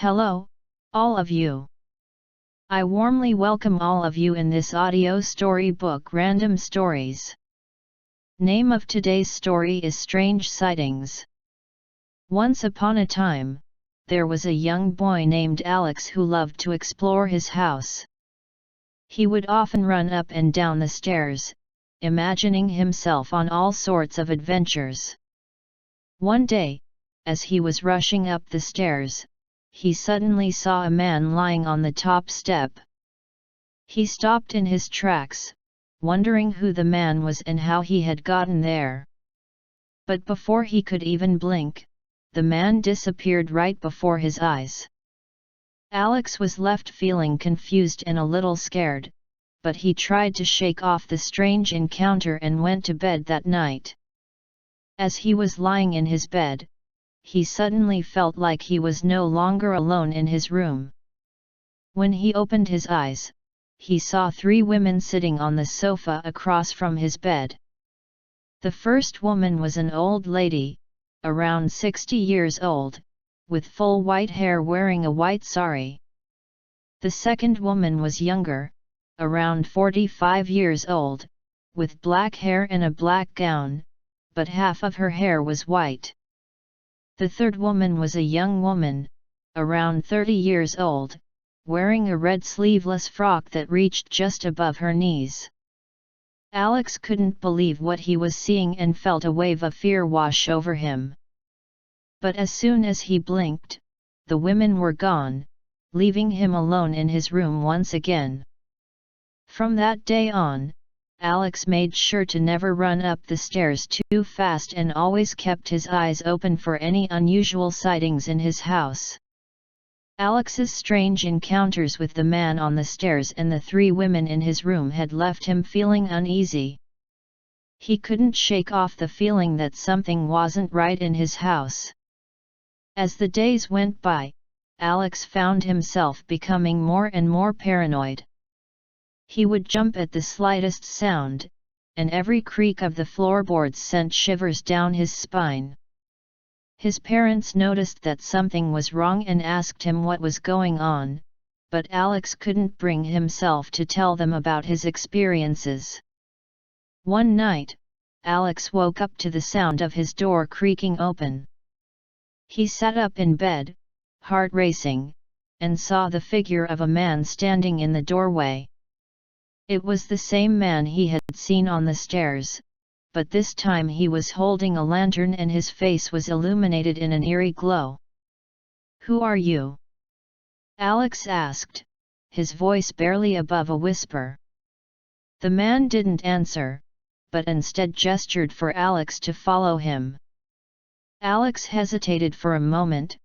Hello, all of you. I warmly welcome all of you in this audio storybook Random Stories. Name of today's story is Strange Sightings. Once upon a time, there was a young boy named Alex who loved to explore his house. He would often run up and down the stairs, imagining himself on all sorts of adventures. One day, as he was rushing up the stairs, he suddenly saw a man lying on the top step. He stopped in his tracks, wondering who the man was and how he had gotten there. But before he could even blink, the man disappeared right before his eyes. Alex was left feeling confused and a little scared, but he tried to shake off the strange encounter and went to bed that night. As he was lying in his bed, he suddenly felt like he was no longer alone in his room. When he opened his eyes, he saw three women sitting on the sofa across from his bed. The first woman was an old lady, around 60 years old, with full white hair wearing a white sari. The second woman was younger, around 45 years old, with black hair and a black gown, but half of her hair was white. The third woman was a young woman, around 30 years old, wearing a red sleeveless frock that reached just above her knees. Alex couldn't believe what he was seeing and felt a wave of fear wash over him. But as soon as he blinked, the women were gone, leaving him alone in his room once again. From that day on, Alex made sure to never run up the stairs too fast and always kept his eyes open for any unusual sightings in his house. Alex's strange encounters with the man on the stairs and the three women in his room had left him feeling uneasy. He couldn't shake off the feeling that something wasn't right in his house. As the days went by, Alex found himself becoming more and more paranoid. He would jump at the slightest sound, and every creak of the floorboards sent shivers down his spine. His parents noticed that something was wrong and asked him what was going on, but Alex couldn't bring himself to tell them about his experiences. One night, Alex woke up to the sound of his door creaking open. He sat up in bed, heart racing, and saw the figure of a man standing in the doorway. It was the same man he had seen on the stairs, but this time he was holding a lantern and his face was illuminated in an eerie glow. "Who are you?" Alex asked, his voice barely above a whisper. The man didn't answer, but instead gestured for Alex to follow him. Alex hesitated for a moment,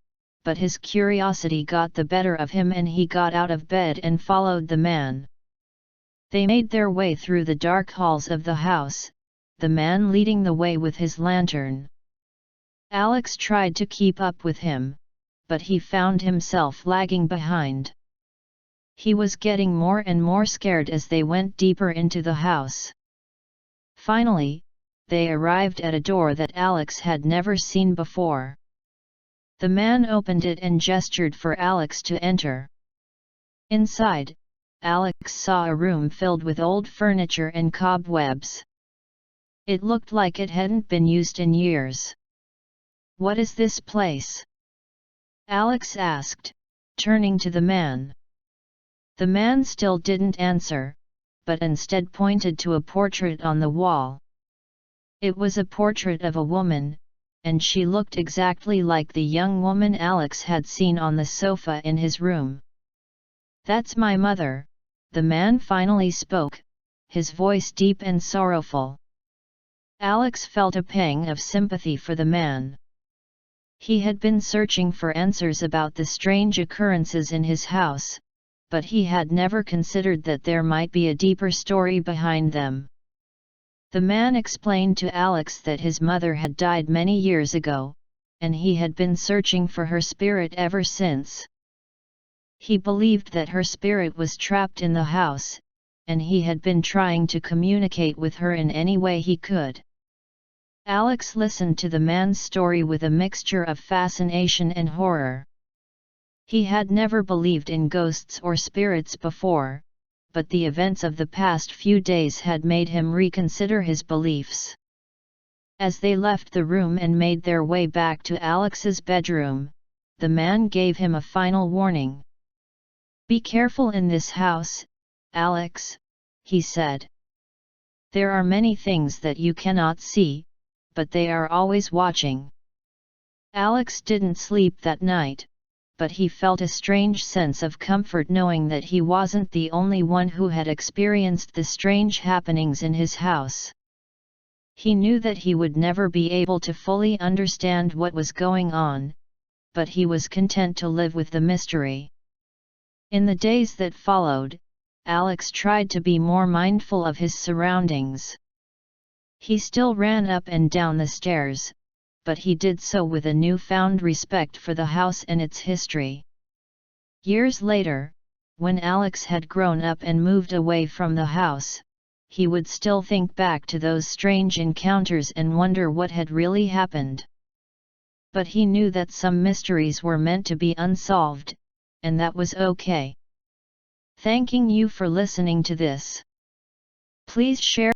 but his curiosity got the better of him and he got out of bed and followed the man. They made their way through the dark halls of the house, the man leading the way with his lantern. Alex tried to keep up with him, but he found himself lagging behind. He was getting more and more scared as they went deeper into the house. Finally, they arrived at a door that Alex had never seen before. The man opened it and gestured for Alex to enter. Inside, Alex saw a room filled with old furniture and cobwebs. It looked like it hadn't been used in years. "What is this place?" Alex asked, turning to the man. The man still didn't answer, but instead pointed to a portrait on the wall. It was a portrait of a woman, and she looked exactly like the young woman Alex had seen on the sofa in his room. "That's my mother," the man finally spoke, his voice deep and sorrowful. Alex felt a pang of sympathy for the man. He had been searching for answers about the strange occurrences in his house, but he had never considered that there might be a deeper story behind them. The man explained to Alex that his mother had died many years ago, and he had been searching for her spirit ever since. He believed that her spirit was trapped in the house, and he had been trying to communicate with her in any way he could. Alex listened to the man's story with a mixture of fascination and horror. He had never believed in ghosts or spirits before, but the events of the past few days had made him reconsider his beliefs. As they left the room and made their way back to Alex's bedroom, the man gave him a final warning. "Be careful in this house, Alex," he said. "There are many things that you cannot see, but they are always watching." Alex didn't sleep that night, but he felt a strange sense of comfort knowing that he wasn't the only one who had experienced the strange happenings in his house. He knew that he would never be able to fully understand what was going on, but he was content to live with the mystery. In the days that followed, Alex tried to be more mindful of his surroundings. He still ran up and down the stairs, but he did so with a newfound respect for the house and its history. Years later, when Alex had grown up and moved away from the house, he would still think back to those strange encounters and wonder what had really happened. But he knew that some mysteries were meant to be unsolved, and that was okay. Thanking you for listening to this. Please share